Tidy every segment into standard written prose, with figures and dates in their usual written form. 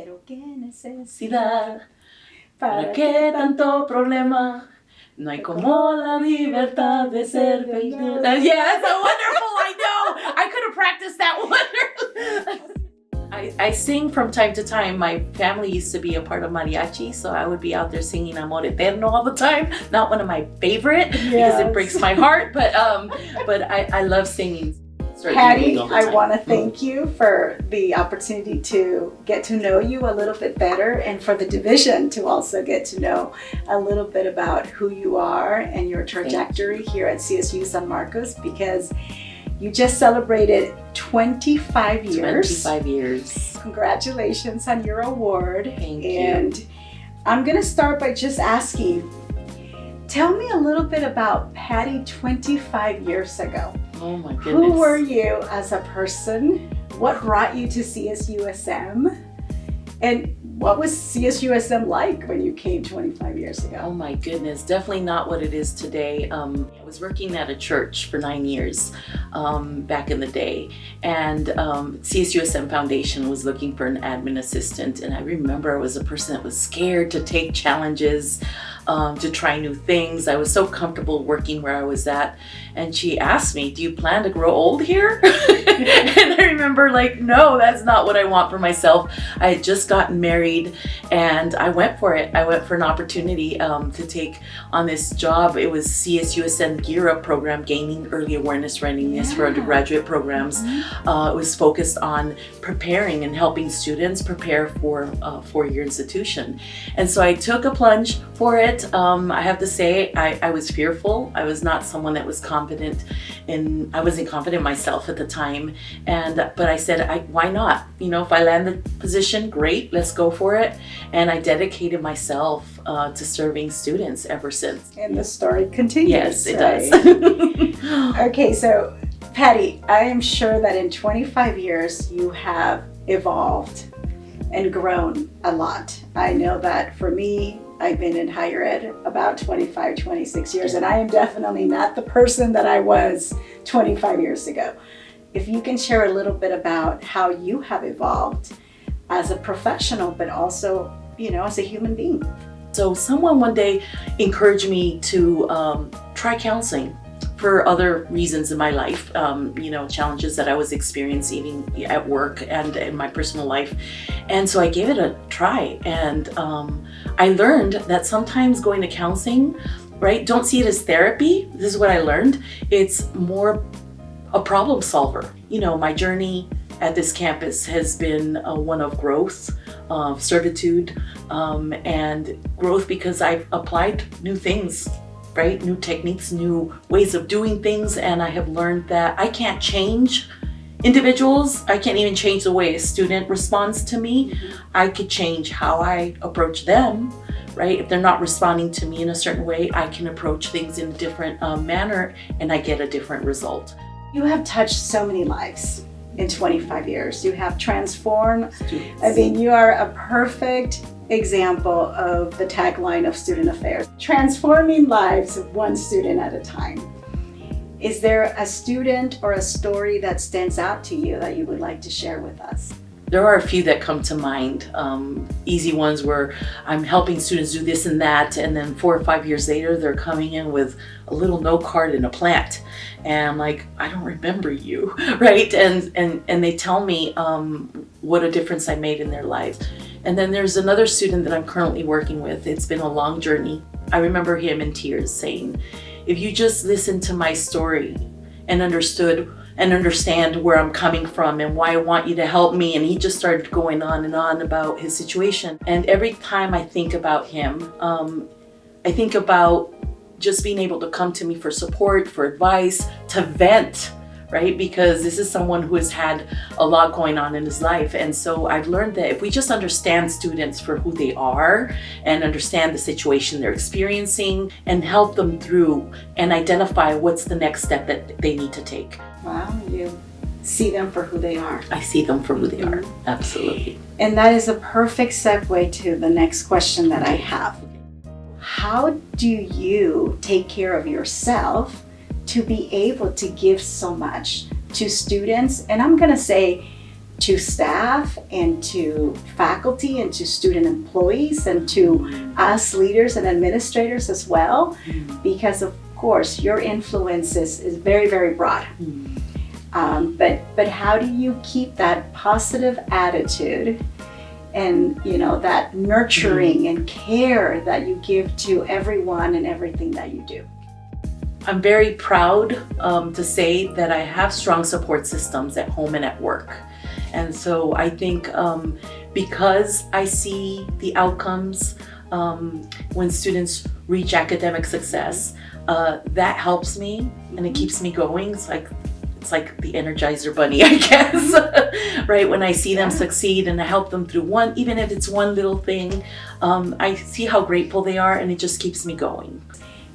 Pero qué necesidad, ¿Para qué tanto problema? No hay como la libertad de ser feliz. Yeah, that's a wonderful, I know. I could have practiced that one. I sing from time to time. My family used to be a part of mariachi, so I would be out there singing Amor Eterno all the time. Not one of my favorite because it breaks my heart, but I love singing. Patty, I want to thank you for the opportunity to get to know you a little bit better, and for the division to also get to know a little bit about who you are and your trajectory here at CSU San Marcos, because you just celebrated 25 years. 25 years. Congratulations on your award. Thank you. And I'm going to start by just asking, tell me a little bit about Patty 25 years ago. Oh my goodness. Who were you as a person? What brought you to CSUSM? And what was CSUSM like when you came 25 years ago? Oh my goodness, definitely not what it is today. I was working at a church for 9 years back in the day, and CSUSM Foundation was looking for an admin assistant, and I remember I was a person that was scared to take challenges, to try new things. I was so comfortable working where I was at, and she asked me, do you plan to grow old here? And I remember no, that's not what I want for myself. I had just gotten married and I went for it. I went for an opportunity to take on this job. It was CSUSM Gear Up program, gaining early awareness readiness for undergraduate programs. It was focused on preparing and helping students prepare for a four-year institution. And so I took a plunge for it. I have to say, I was fearful. I was not someone that was confident I wasn't confident myself at the time. But I said, why not? If I land the position, great, let's go for it. And I dedicated myself to serving students ever since. And the story continues. Yes, it does. Okay, so Patty, I am sure that in 25 years you have evolved and grown a lot. I know that for me, I've been in higher ed about 25, 26 years, and I am definitely not the person that I was 25 years ago. If you can share a little bit about how you have evolved as a professional, but also, as a human being. So someone one day encouraged me to try counseling for other reasons in my life, challenges that I was experiencing at work and in my personal life. And so I gave it a try. And I learned that sometimes going to counseling, right, don't see it as therapy. This is what I learned. It's more a problem solver. My journey at this campus has been one of growth, certitude, and growth because I've applied new things, right? New techniques, new ways of doing things. And I have learned that I can't change individuals. I can't even change the way a student responds to me. I could change how I approach them, right? If they're not responding to me in a certain way, I can approach things in a different manner and I get a different result. You have touched so many lives in 25 years. You have transformed. You are a perfect example of the tagline of Student Affairs, transforming lives one student at a time. Is there a student or a story that stands out to you that you would like to share with us? There are a few that come to mind. Easy ones where I'm helping students do this and that, and then 4 or 5 years later, they're coming in with a little note card in a plant. And I'm like, I don't remember you, right? And they tell me what a difference I made in their lives. And then there's another student that I'm currently working with. It's been a long journey. I remember him in tears saying, if you just listened to my story and understand where I'm coming from and why I want you to help me. And he just started going on and on about his situation. And every time I think about him, I think about just being able to come to me for support, for advice, to vent, right? Because this is someone who has had a lot going on in his life. And so I've learned that if we just understand students for who they are and understand the situation they're experiencing and help them through and identify what's the next step that they need to take. Wow, you see them for who they are. I see them for who they are, absolutely. And that is a perfect segue to the next question that I have. How do you take care of yourself to be able to give so much to students? And I'm going to say to staff and to faculty and to student employees and to us leaders and administrators as well, because of course your influence is very, very broad. But how do you keep that positive attitude and that nurturing and care that you give to everyone and everything that you do? I'm very proud to say that I have strong support systems at home and at work. And so I think because I see the outcomes when students reach academic success, that helps me and it keeps me going. It's like the Energizer Bunny, I guess, right? When I see them succeed and I help them through one, even if it's one little thing, I see how grateful they are and it just keeps me going.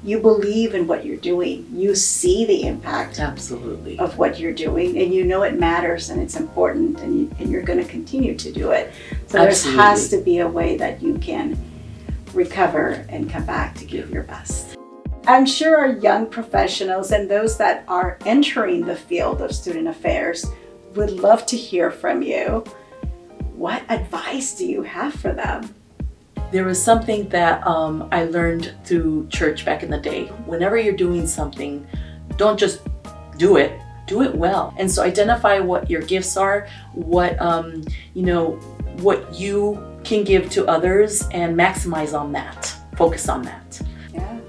You believe in what you're doing. You see the impact Absolutely of what you're doing, and it matters and it's important, and you're going to continue to do it. So there has to be a way that you can recover and come back to give your best. I'm sure our young professionals and those that are entering the field of student affairs would love to hear from you. What advice do you have for them? There was something that I learned through church back in the day. Whenever you're doing something, don't just do it well. And so identify what your gifts are, what you can give to others, and maximize on that. Focus on that. Yeah.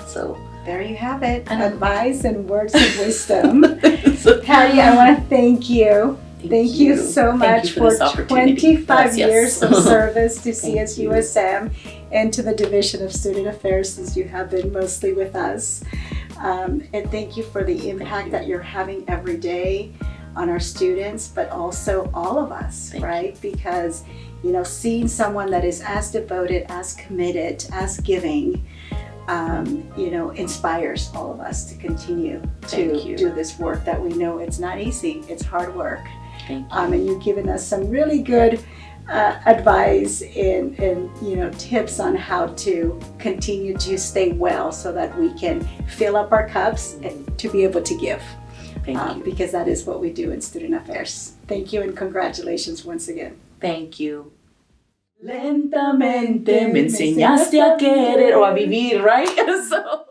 So there you have it. Advice and words of wisdom. Patty, I want to thank you. Thank you so much for 25 years of service to CSUSM and to the Division of Student Affairs, since you have been mostly with us. And thank you for the impact that you're having every day on our students, but also all of us, right? Because, seeing someone that is as devoted, as committed, as giving, inspires all of us to continue to do this work that we know it's not easy, it's hard work. Thank you. And you've given us some really good advice and tips on how to continue to stay well so that we can fill up our cups and to be able to give. Thank you. Because that is what we do in Student Affairs. Thank you and congratulations once again. Thank you. Lentamente me enseñaste a querer o a vivir, right? So